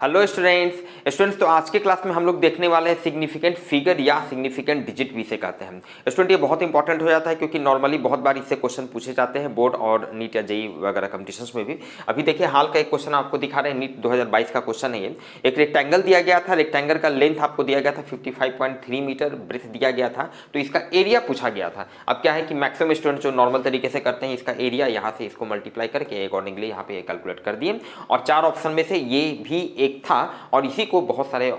Hello students तो आज के क्लास में हम लोग देखने वाले हैं सिग्निफिकेंट फिगर या सिग्निफिकेंट डिजिट भी से कहते हैं। स्टूडेंट ये बहुत इंपॉर्टेंट हो जाता है क्योंकि नॉर्मली बहुत बार इससे क्वेश्चन पूछे जाते हैं बोर्ड और नीट या जेई वगैरह कॉम्पिटिशन्स में भी। अभी देखिए हाल का एक क्वेश्चन आपको दिखा रहे हैं, नीट 2022 का क्वेश्चन है ये। एक रेक्टेंगल दिया गया था, रेक्टेंगल का लेंथ आपको दिया गया था 55.3 मीटर, ब्रेथ दिया गया था, तो इसका एरिया पूछा गया था। अब क्या है कि मैक्सिमम स्टूडेंट जो नॉर्मल तरीके से करते हैं इसका एरिया यहाँ से इसको मल्टीप्लाई करके अकॉर्डिंगली यहाँ पे कैलकुलेट कर दिए और 4 ऑप्शन में से ये भी एक था और इसी को बहुत सारे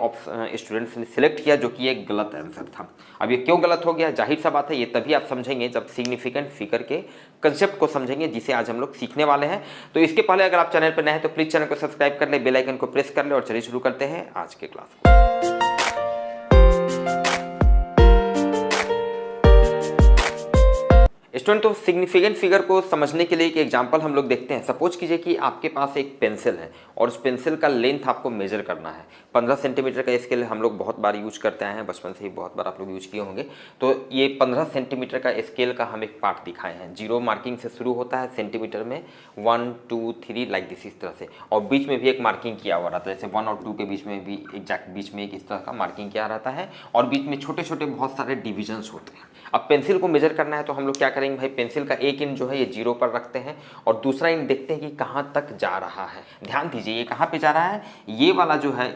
स्टूडेंट्स ने सिलेक्ट किया जो कि एक गलत आंसर था। अब ये क्यों गलत हो गया, जाहिर सा बात है ये तभी आप समझेंगे जब सिग्निफिकेंट फिगर के कंसेप्ट को समझेंगे जिसे आज हम लोग सीखने वाले हैं। तो इसके पहले अगर आप चैनल पर नए हैं तो प्लीज चैनल को सब्सक्राइब कर ले, बेल आइकन को प्रेस कर ले और चलिए शुरू करते हैं आज के क्लास को। स्टूडेंट तो सिग्निफिकेंट फिगर को समझने के लिए एक एग्जांपल हम लोग देखते हैं। सपोज कीजिए कि आपके पास एक पेंसिल है और उस पेंसिल का लेंथ आपको मेजर करना है। 15 सेंटीमीटर का स्केल हम लोग बहुत बार यूज करते हैं, बचपन से ही बहुत बार आप लोग यूज किए होंगे। तो ये 15 सेंटीमीटर का स्केल का हम एक पार्ट दिखाए हैं। 0 मार्किंग से शुरू होता है सेंटीमीटर में 1 2 3 लाइक दिस, इस तरह से, और बीच में भी एक मार्किंग किया हुआ रहता है, जैसे 1 और 2 के बीच में भी एग्जैक्ट बीच में एक इस तरह का मार्किंग किया रहता है और बीच में छोटे छोटे बहुत सारे डिविजन्स होते हैं। अब पेंसिल को मेजर करना है तो हम लोग क्या करेंगे भाई, पेंसिल का एक इंच जो है ये 0 पर रखते हैं और दूसरा इंच देखते हैं कि कहाँ तक जा रहा है। ध्यान दीजिए ये कहाँ पे जा रहा है, ये वाला जो है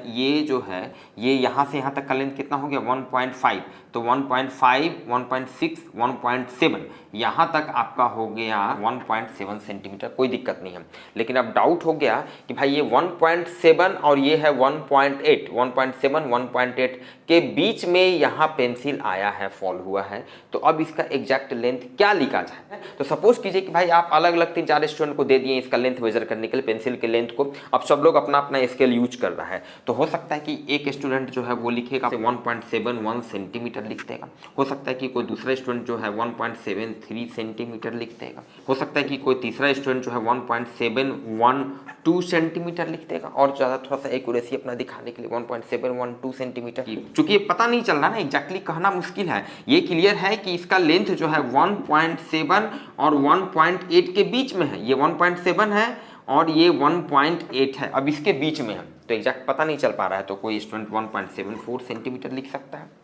ये यहाँ से यहाँ तक का लेंथ कितना हो गया 1.5, तो 1.5 1.6 1.7 यहाँ तक आपका हो गया 1.7 सेंटीमीटर, कोई दिक्कत नहीं है। लेकिन अब डाउट हो गया कि भाई ये 1.7 और ये है 1.8, 1.7 1.8 के बीच में यहाँ पेंसिल आया है, फॉल हुआ है, तो अब इसका एग्जैक्ट लेंथ क्या लिखा जाए। तो सपोज कीजिए कि भाई आप अलग अलग 3-4 स्टूडेंट को दे दिए इसका लेंथ मेजर करने के लिए, पेंसिल के लेंथ को। अब सब लोग अपना अपना स्केल यूज कर रहा है, तो हो सकता है कि एक स्टूडेंट जो है वो लिखेगा 1.71 सेंटीमीटर लिख देगा, हो सकता है कि कोई दूसरा स्टूडेंट जो है 1.73 सेंटीमीटर लिख देगा, हो सकता है कि कोई तीसरा स्टूडेंट जो है 1.712 सेंटीमीटर लिख देगा, और ज़्यादा थोड़ा सा एक्यूरेसी अपना दिखाने के लिए 1.712 सेंटीमीटर। चूंकि ये पता नहीं चल रहा ना, एग्जैक्टली कहना मुश्किल है। ये क्लियर है कि इसका लेंथ जो है 1.7 और 1.8 के बीच में है, ये 1.7 है और ये 1.8 है, अब इसके बीच में है, तो एग्जैक्ट पता नहीं चल पा रहा है, तो कोई स्टूडेंट 1.74 सेंटीमीटर लिख सकता है।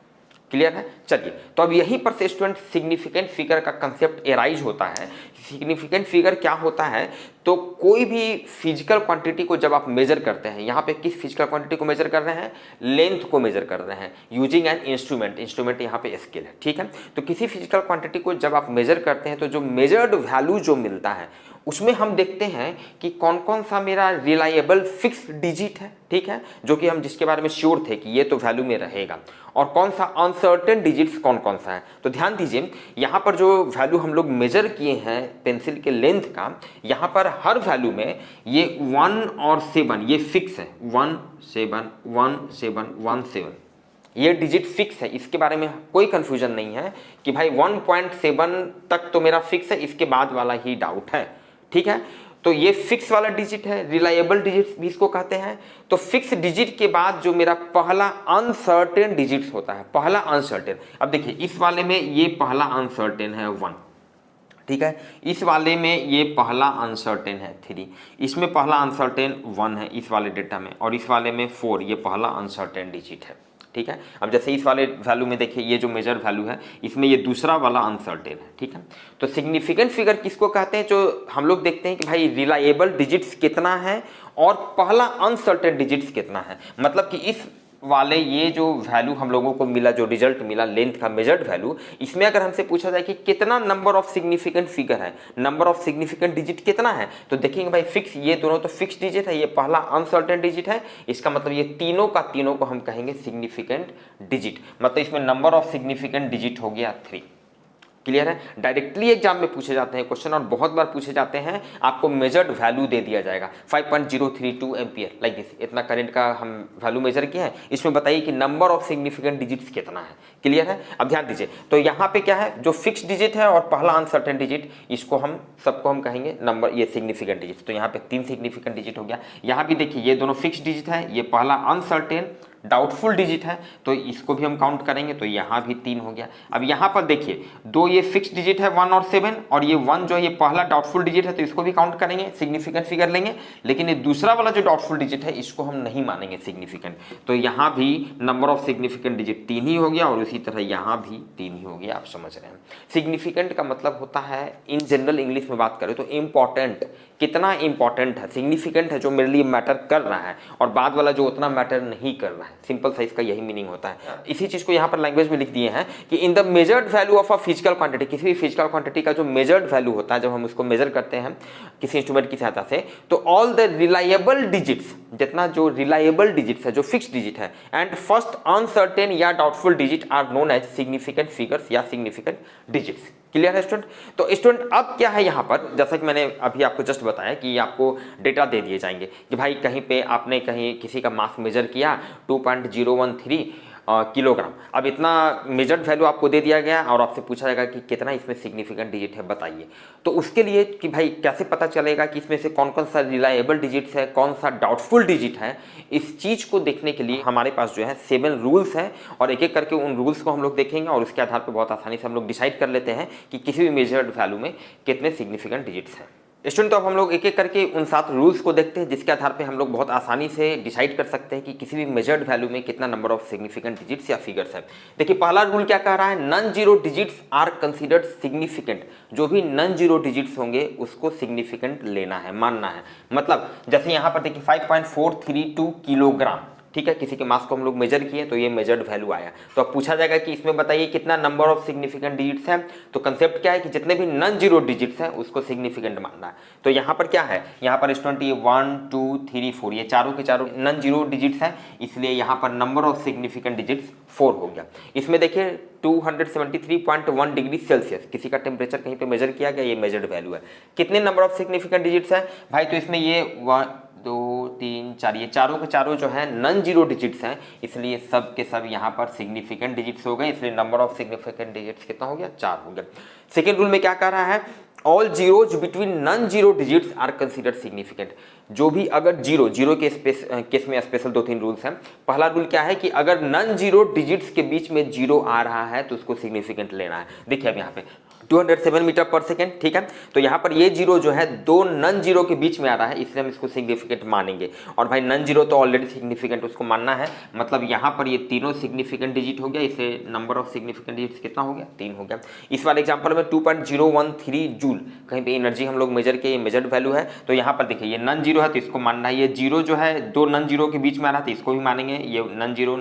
क्लियर है। चलिए, तो अब यहीं पर से स्टूडेंट सिग्निफिकेंट फिगर का कंसेप्ट एराइज होता है। सिग्निफिकेंट फिगर क्या होता है, तो कोई भी फिजिकल क्वांटिटी को जब आप मेजर करते हैं, यहाँ पे किस फिजिकल क्वांटिटी को मेजर कर रहे हैं, लेंथ को मेजर कर रहे हैं यूजिंग एन इंस्ट्रूमेंट। इंस्ट्रूमेंट यहाँ पे स्केल है, ठीक है। तो किसी फिजिकल क्वांटिटी को जब आप मेजर करते हैं तो जो मेजर्ड वैल्यू जो मिलता है उसमें हम देखते हैं कि कौन कौन सा मेरा रिलायबल फिक्स्ड डिजिट है, ठीक है, जो कि हम जिसके बारे में श्योर थे कि ये तो वैल्यू में रहेगा, और कौन सा अनसर्टेन डिजिट्स कौन कौन सा है। तो ध्यान दीजिए यहाँ पर जो वैल्यू हम लोग मेजर किए हैं पेंसिल के लेंथ का, यहाँ पर हर वैल्यू में ये 1 और 7 ये फिक्स है, 1 7 1 7 1 7 ये डिजिट फिक्स है, इसके बारे में कोई कंफ्यूजन नहीं है कि भाई 1.7 तक तो मेरा फिक्स है, इसके बाद वाला ही डाउट है, ठीक है। तो ये फिक्स वाला डिजिट है, रिलायबल डिजिट भी इसको कहते हैं। तो फिक्स डिजिट के बाद जो मेरा पहला अनसर्टेन डिजिट होता है, पहला अनसर्टेन, अब देखिए इस वाले में ये पहला अनसर्टेन है 1, ठीक है, इस वाले में ये पहला अनसर्टेन है 3, इसमें पहला अनसर्टेन 1 है इस वाले डेटा में, और इस वाले में 4, ये पहला अनसर्टेन डिजिट है, ठीक है। अब जैसे इस वाले वैल्यू में देखिए ये जो मेजर वैल्यू है इसमें ये दूसरा वाला अनसर्टेन है, ठीक है। तो सिग्निफिकेंट फिगर किसको कहते हैं, जो हम लोग देखते हैं कि भाई रिलायबल डिजिट्स कितना है और पहला अनसर्टेन डिजिट्स कितना है। मतलब कि इस वाले ये जो वैल्यू हम लोगों को मिला, जो रिजल्ट मिला लेंथ का मेजर्ड वैल्यू, इसमें अगर हमसे पूछा जाए कि कितना नंबर ऑफ सिग्निफिकेंट फिगर है, नंबर ऑफ सिग्निफिकेंट डिजिट कितना है, तो देखेंगे भाई फिक्स, ये दोनों तो फिक्स डिजिट है, ये पहला अनसर्टेन डिजिट है, इसका मतलब ये तीनों का तीनों को हम कहेंगे सिग्निफिकेंट डिजिट। मतलब इसमें नंबर ऑफ सिग्निफिकेंट डिजिट हो गया 3। क्लियर है। डायरेक्टली एग्जाम में पूछे जाते हैं क्वेश्चन, और बहुत बार पूछे जाते हैं, आपको मेजर्ड वैल्यू दे दिया जाएगा 5.032 एम्पियर लाइक दिस, इतना करंट का हम वैल्यू मेजर किया है, इसमें बताइए कि नंबर ऑफ सिग्निफिकेंट डिजिट्स कितना है। क्लियर है। अब ध्यान दीजिए, तो यहाँ पे क्या है, जो फिक्स डिजिट है और पहला अनसर्टेन डिजिट, इसको हम सबको हम कहेंगे नंबर, ये सिग्निफिकेंट डिजिट। तो यहाँ पे 3 सिग्निफिकेंट डिजिट हो गया। यहाँ भी देखिए ये दोनों फिक्स डिजिट है, ये पहला अनसर्टेन डाउटफुल डिजिट है तो इसको भी हम काउंट करेंगे, तो यहाँ भी 3 हो गया। अब यहाँ पर देखिए 2 ये फिक्स डिजिट है 1 और 7, और ये 1 जो है ये पहला डाउटफुल डिजिट है तो इसको भी काउंट करेंगे, सिग्निफिकेंट फिगर लेंगे। लेकिन ये दूसरा वाला जो डाउटफुल डिजिट है इसको हम नहीं मानेंगे सिग्निफिकेंट, तो यहाँ भी नंबर ऑफ सिग्निफिकेंट डिजिट 3 ही हो गया, और उसी तरह यहाँ भी 3 ही हो गया। आप समझ रहे हैं, सिग्निफिकेंट का मतलब होता है इन जनरल इंग्लिश में बात करें तो इंपॉर्टेंट, कितना इंपॉर्टेंट है। सिग्निफिकेंट है जो मेरे लिए मैटर कर रहा है, और बाद वाला जो उतना मैटर नहीं कर रहा है। सिंपल सा इसका यही मीनिंग होता है। इसी चीज को यहाँ पर लैंग्वेज में लिख दिए हैं कि in the measured value of a physical quantity, किसी भी फिजिकल क्वांटिटी का जो मेजर्ड वैल्यू होता है, जब हम उसको मेजर करते हैं किसी इंस्ट्रूमेंट की सहायता से, तो ऑल द रिलायबल डिजिट्स, जितना जो रिलायबल डिजिट्स है, जो फिक्स डिजिट है, एंड फर्स्ट अनसर्टेन या doubtful digit are known as significant figures या सिग्निफिकेंट डिजिट्स। क्लियर है स्टूडेंट? तो स्टूडेंट अब क्या है यहाँ पर, जैसा कि मैंने अभी आपको जस्ट बताया कि आपको डेटा दे दिए जाएंगे कि भाई कहीं पे आपने कहीं किसी का मास मेजर किया 2.013 किलोग्राम। अब इतना मेजर्ड वैल्यू आपको दे दिया गया और आपसे पूछा जाएगा कि कितना इसमें सिग्निफिकेंट डिजिट है बताइए। तो उसके लिए कि भाई कैसे पता चलेगा कि इसमें से कौन कौन सा रिलायबल डिजिट्स है, कौन सा डाउटफुल डिजिट है, इस चीज़ को देखने के लिए हमारे पास जो है 7 रूल्स हैं, और एक एक करके उन रूल्स को हम लोग देखेंगे, और उसके आधार पर बहुत आसानी से हम लोग डिसाइड कर लेते हैं कि किसी भी मेजर्ड वैल्यू में कितने सिग्निफिकेंट डिजिट्स हैं। स्टूडेंट, तो अब हम लोग एक एक करके उन 7 रूल्स को देखते हैं, जिसके आधार पे हम लोग बहुत आसानी से डिसाइड कर सकते हैं कि किसी भी मेजर्ड वैल्यू में कितना नंबर ऑफ सिग्निफिकेंट डिजिट्स या फिगर्स है। देखिए पहला रूल क्या कह रहा है, non zero digits are considered significant. जो भी नॉन जीरो डिजिट्स होंगे उसको सिग्निफिकेंट लेना है, मानना है। मतलब जैसे यहाँ पर देखिए 5.432 किलोग्राम, ठीक है, किसी के मास को हम लोग मेजर किए तो ये मेजर्ड वैल्यू आया। तो अब पूछा जाएगा कि इसमें बताइए कितना नंबर ऑफ सिग्निफिकेंट डिजिट्स हैं। तो कंसेप्ट क्या है कि जितने भी नॉन जीरो डिजिट्स हैं उसको सिग्निफिकेंट मानना है। तो यहाँ पर क्या है, यहाँ पर स्टूडेंट ये 1 2 3 4 ये चारों के चारों नॉन जीरो डिजिट्स हैं, इसलिए यहाँ पर नंबर ऑफ सिग्निफिकेंट डिजिट्स 4 हो गया। इसमें देखिए 273.1 डिग्री सेल्सियस किसी का टेम्परेचर कहीं पे मेजर किया गया, ये मेजर्ड वैल्यू है। कितने नंबर ऑफ सिग्निफिकेंट डिजिट्स हैं भाई, तो इसमें ये 1 2 3 4 ये चारों के चारों जो है नॉन जीरो डिजिट्स हैं, इसलिए सब के सब यहाँ पर सिग्निफिकेंट डिजिट्स हो गए, इसलिए नंबर ऑफ सिग्निफिकेंट डिजिट्स कितना हो गया, 4 हो गया। सेकेंड रूल में क्या कह रहा है, all zeros between non zero digits are considered significant. जो भी अगर जीरो के केस में स्पेशल 2-3 रूल्स हैं। पहला रूल क्या है कि अगर नॉन जीरो डिजिट्स के बीच में जीरो आ रहा है तो उसको सिग्निफिकेंट लेना है। देखिए अब यहाँ पे 207 मीटर पर सेकेंड, ठीक है, तो यहाँ पर ये जीरो जो है 2 नॉन जीरो के बीच में आ रहा है, इसलिए हम इसको सिग्निफिकेंट मानेंगे। और भाई नॉन जीरो तो ऑलरेडी सिग्निफिकेंट उसको मानना है, मतलब यहाँ पर ये तीनों सिग्निफिकेंट डिजिट हो गया, इसे नंबर ऑफ सिग्निफिकेंट डिजिट्स कितना हो गया, 3 हो गया। इस वाले एग्जाम्पल में 2.013 जूल कहीं पे एनर्जी हम लोग मेजर किए, मेजर्ड वैल्यू है। तो यहाँ पर देखिए ये नॉन जीरो है तो इसको मानना है, ये जीरो जो है 2 नॉन जीरो के बीच में आ रहा है तो इसको भी मानेंगे, ये नॉन जीरो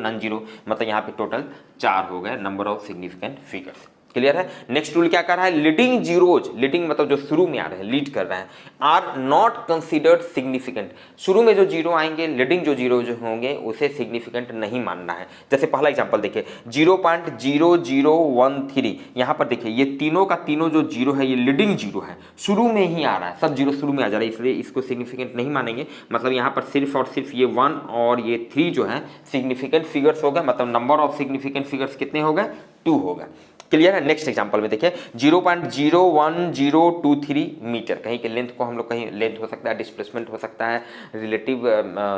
मतलब यहाँ पे टोटल 4 हो गए number of significant figures. Clear है? नेक्स्ट रूल क्या कर रहा है, लीडिंग जीरोज, लीडिंग मतलब जो शुरू में आ रहे हैं, लीड कर रहे हैं, आर नॉट कंसीडर्ड सिग्निफिकेंट। शुरू में जो जीरो आएंगे, लीडिंग जो जीरो जो होंगे उसे सिग्निफिकेंट नहीं मानना है। जैसे पहला एग्जांपल देखिए 0.0013, यहाँ पर देखिए ये तीनों का तीनों जो जीरो है ये लीडिंग जीरो है, शुरू में ही आ रहा है, सब जीरो शुरू में आ जा रहा है, इसलिए इसको सिग्निफिकेंट नहीं मानेंगे। मतलब यहाँ पर सिर्फ और सिर्फ ये 1 और ये 3 जो है सिग्निफिकेंट फिगर्स हो गए, मतलब नंबर ऑफ सिग्निफिकेंट फिगर्स कितने हो गए, 2 हो गए। क्लियर है? नेक्स्ट एग्जांपल में देखिए 0.01023 मीटर, कहीं के लेंथ को हम लोग, कहीं लेंथ हो सकता है, डिस्प्लेसमेंट हो सकता है, रिलेटिव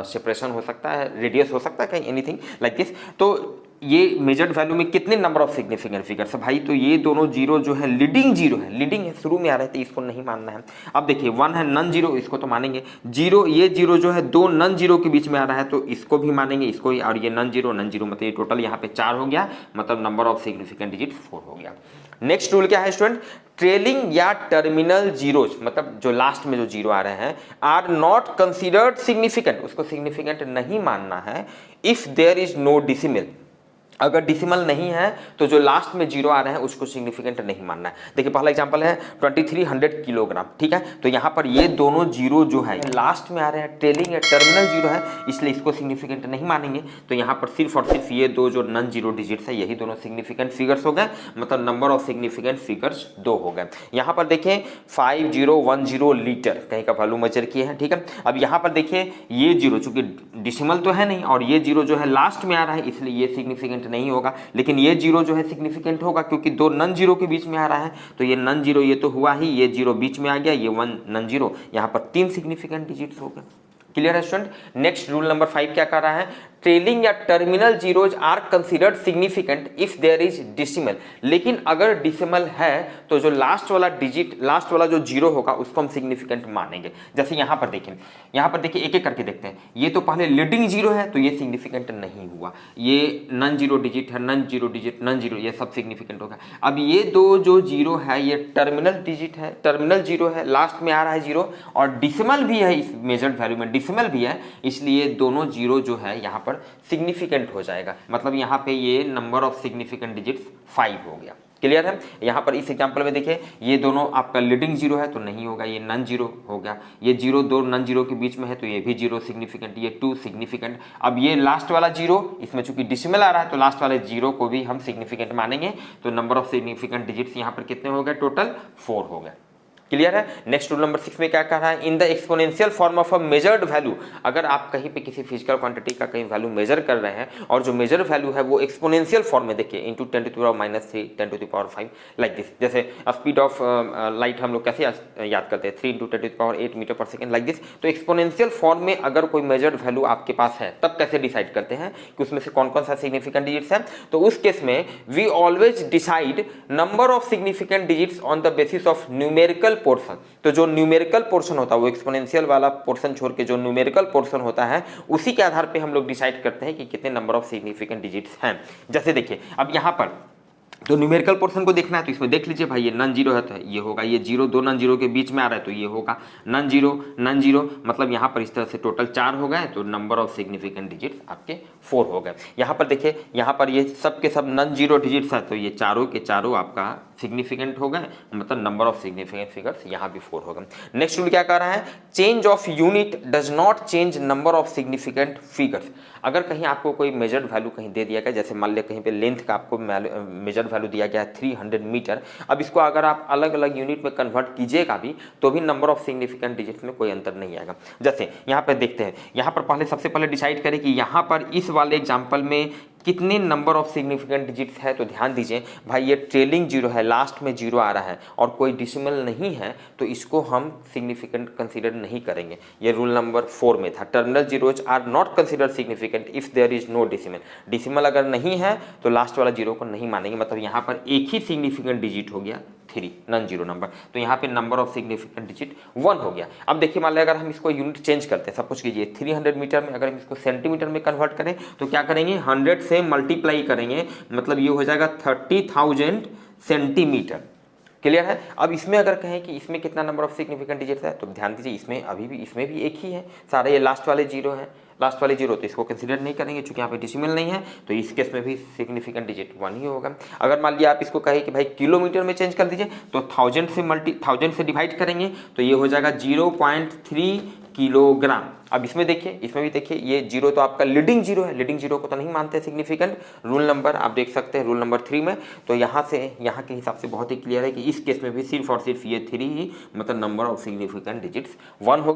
सेपरेशन हो सकता है, रेडियस हो सकता है, कहीं एनीथिंग लाइक दिस। तो ये मेजर्ड वैल्यू में कितने नंबर ऑफ सिग्निफिकेंट फिगर्स है भाई, तो ये दोनों जीरो जो है लीडिंग जीरो है, लीडिंग है, शुरू में आ रहे थे, इसको नहीं मानना है। अब देखिए 1 है नॉन जीरो, इसको तो मानेंगे। जीरो, ये जीरो जो है 2 नॉन जीरो के बीच में आ रहा है तो इसको भी मानेंगे, इसको ही, और ये नॉन जीरो मतलब ये टोटल यहाँ पे 4 हो गया, मतलब नंबर ऑफ सिग्निफिकेंट डिजिट 4 हो गया। नेक्स्ट रूल क्या है स्टूडेंट, ट्रेलिंग या टर्मिनल जीरोज, मतलब जो लास्ट में जो जीरो आ रहे हैं, आर नॉट कंसीडर्ड सिग्निफिकेंट, उसको सिग्निफिकेंट नहीं मानना है if there is no decimal. अगर डिसिमल नहीं है तो जो लास्ट में जीरो आ रहे हैं उसको सिग्निफिकेंट नहीं मानना है। देखिए पहला एग्जांपल है 2300 किलोग्राम, ठीक है, तो यहाँ पर ये दोनों जीरो जो है लास्ट में आ रहे हैं, ट्रेलिंग या टर्मिनल जीरो है, इसलिए इसको सिग्निफिकेंट नहीं मानेंगे। तो यहाँ पर सिर्फ और सिर्फ ये 2 जो नॉन जीरो डिजिट्स है यही दोनों सिग्निफिकेंट फिगर्स हो गए, मतलब नंबर ऑफ सिग्निफिकेंट फिगर्स 2 हो गए। यहाँ पर देखिए 5010 लीटर कहीं का वैल्यू मेजर किए हैं, ठीक है। अब यहाँ पर देखिए ये जीरो चूंकि डिसिमल तो है नहीं और ये जीरो जो है लास्ट में आ रहा है, इसलिए ये सिग्निफिकेंट नहीं होगा, लेकिन ये जीरो जो है सिग्निफिकेंट होगा क्योंकि 2 नॉन जीरो के बीच में आ रहा है। तो ये नॉन जीरो ये तो हुआ ही, ये जीरो बीच में आ गया, ये 1 नॉन जीरो, यहाँ पर 3 सिग्निफिकेंट डिजिट्स हो गए। क्लियर है स्टूडेंट? नेक्स्ट रूल नंबर 5 क्या कर रहा है, ट्रेलिंग या terminal zeros are considered significant if there is decimal. लेकिन अगर डिसिमल है तो जो लास्ट वाला डिजिट, लास्ट वाला जो जीरो होगा उसको हम सिग्निफिकेंट मानेंगे। जैसे यहाँ पर देखिए एक एक करके देखते हैं। ये तो पहले लीडिंग जीरो है तो ये सिग्निफिकेंट नहीं हुआ, ये नन जीरो डिजिट है, non zero digit, non zero, ये सब सिग्निफिकेंट होगा। अब ये दो जो जीरो है ये टर्मिनल डिजिट है, टर्मिनल जीरो है, लास्ट में आ रहा है जीरो, और डिसिमल भी है, इस मेजर्ड वैल्यू में डिसिमल भी है, इसलिए दोनों जीरो जो है यहाँ पर सिग्निफिकेंट हो जाएगा। मतलब यहाँ पे ये नंबर ऑफ सिग्निफिकेंट डिजिट्स 5 हो गया। क्लियर है? यहाँ पर इस एग्जांपल में देखिए ये दोनों आपका लीडिंग जीरो है तो नहीं होगा, ये नन जीरो हो गया। ये जीरो दो नन जीरो के बीच में है तो ये भी जीरो सिग्निफिकेंट, ये 2 सिग्निफिकेंट। अब ये लास्ट वाला जीरो, इसमें चूंकि डिसिमल आ रहा है तो लास्ट वाले जीरो को भी हम सिग्निफिकेंट मानेंगे। तो नंबर ऑफ सिग्निफिकेंट डिजिट्स यहाँ पर कितने हो गए? टोटल 4 हो गए। क्लियर है? नेक्स्ट रूल नंबर 6 में क्या कह रहा है? In the exponential form of a measured value, अगर आप कहीं पे किसी फिजिकल क्वांटिटी का कहीं वैल्यू मेजर कर रहे हैं और जो मेजर वैल्यू है वो एक्सपोनेंशियल फॉर्म में, देखिए into 10 to the power -3, 10 to the power 5 like this. जैसे स्पीड ऑफ लाइट हम लोग कैसे याद करते हैं? 3 into 10 to the power 8 metre per second like this. तो एक्सपोनेंशियल फॉर्म में अगर कोई मेजर्ड वैल्यू आपके पास है तब कैसे डिसाइड करते हैं कि उसमें से कौन कौन सा सिग्निफिकेंट डिजिट्स है? तो उस केस में we always decide number of significant digits on the basis of numerical portion. तो जो न्यूमेरिकल पोर्शन होता है वो एक्सपोनेंशियल वाला पोर्शन छोड़ के जो न्यूमेरिकल पोर्शन होता है उसी के आधार पे हम लोग डिसाइड करते हैं कि कितने नंबर ऑफ सिग्निफिकेंट डिजिट्स हैं। जैसे देखिए अब यहाँ पर तो न्यूमेरिकल पोर्शन को देखना है तो इसमें देख लीजिए भाई, ये नन जीरो है तो ये होगा, ये जीरो दो नन जीरो के बीच में आ रहा है तो ये होगा नन जीरो, मतलब यहाँ पर इस तरह से टोटल 4 हो गए तो नंबर ऑफ सिग्निफिकेंट डिजिट्स आपके 4 हो गए। यहाँ पर देखिए, यहाँ पर ये सब के सब नन जीरो डिजिट्स है तो ये चारों के चारों आपका सिग्निफिकेंट हो गए, मतलब नंबर ऑफ सिग्निफिकेंट फिगर्स यहाँ भी 4 हो गए। नेक्स्ट रूल क्या कह रहा है? Change of unit does not change number of significant figures. अगर कहीं आपको कोई मेजर्ड वैल्यू कहीं दे दिया गया, जैसे मान लिया कहीं पे लेंथ का आपको मेजर्ड वैल्यू दिया गया है 300 मीटर, अब इसको अगर आप अलग अलग यूनिट में कन्वर्ट कीजिएगा भी तो भी नंबर ऑफ सिग्निफिकेंट डिजिट्स में कोई अंतर नहीं आएगा। जैसे यहाँ पर देखते हैं, यहाँ पर पहले सबसे पहले डिसाइड करें कि यहाँ पर इस वाले एग्जाम्पल में कितने नंबर ऑफ सिग्निफिकेंट डिजिट्स है। तो ध्यान दीजिए भाई, ये ट्रेलिंग जीरो है, लास्ट में जीरो आ रहा है और कोई डिसिमल नहीं है तो इसको हम सिग्निफिकेंट कंसीडर नहीं करेंगे। ये रूल नंबर 4 में था, terminal zeros are not consider significant if there is no decimal. Decimal अगर नहीं है तो लास्ट वाला जीरो को नहीं मानेंगे, मतलब यहाँ पर एक ही सिग्निफिकेंट डिजिट हो गया 3, नन जीरो नंबर, तो यहाँ पे नंबर ऑफ सिग्निफिकेंट डिजिट 1 हो गया। अब देखिए मान लिया अगर हम इसको यूनिट चेंज करते हैं, सपोज कीजिए 300 मीटर में अगर हम इसको सेंटीमीटर में कन्वर्ट करें तो क्या करेंगे? 100 से मल्टीप्लाई करेंगे, मतलब ये हो जाएगा 30,000 सेंटीमीटर। क्लियर है? अब इसमें अगर कहें कि इसमें कितना नंबर ऑफ सिग्निफिकेंट डिजिट है तो ध्यान दीजिए इसमें अभी भी इसमें भी एक ही है, सारे ये लास्ट वाले जीरो हैं, लास्ट वाले जीरो, तो इसको कंसीडर नहीं करेंगे क्योंकि यहाँ पे डिसिमल नहीं है, तो इस केस में भी सिग्निफिकेंट डिजिट 1 ही होगा। अगर मान लिया आप इसको कहें कि भाई किलोमीटर में चेंज कर दीजिए तो 1000 से डिवाइड करेंगे तो ये हो जाएगा 0.3 किलोग्राम। अब इसमें देखिए, इसमें भी देखिए, ये जीरो तो आपका लीडिंग जीरो है, लीडिंग जीरो को तो नहीं मानते सिग्निफिकेंट। रूल नंबर आप देख सकते हैं रूल नंबर 3 में, तो यहाँ से यहाँ के हिसाब से बहुत ही क्लियर है कि इस केस में भी सिर्फ और सिर्फ ये 3 ही, मतलब नंबर ऑफ सिग्निफिकेंट डिजिट्स 1 होगा।